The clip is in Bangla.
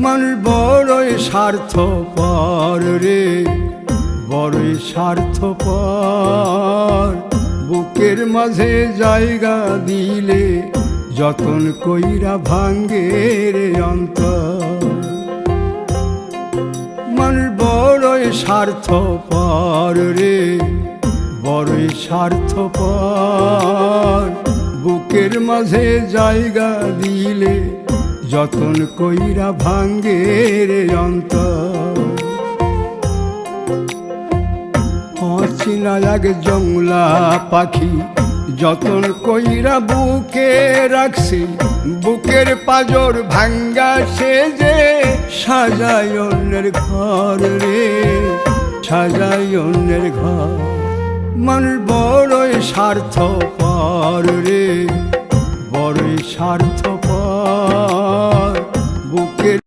মানুষ বড়ই স্বার্থপর রে, বড়ই স্বার্থপর। বুকের মাঝে জায়গা দিলে যতন কইরা ভাঙ্গে রে অন্তর। মানুষ বড়ই স্বার্থপর রে, বড়ই স্বার্থপর। বুকের মাঝে জায়গা দিলে যতন কইরা ভাঙ্গে রে অন্তর। অচিনা এক জংলা পাখি যতন কইরা বুকে রাখছি, বুকের পাজর ভাঙ্গা সে যে সাজায় অন্যের ঘর রে, সাজায় অন্যের ঘর। মানুষ বড়ই স্বার্থপর রে, বড়ই স্বার্থপর। বুকের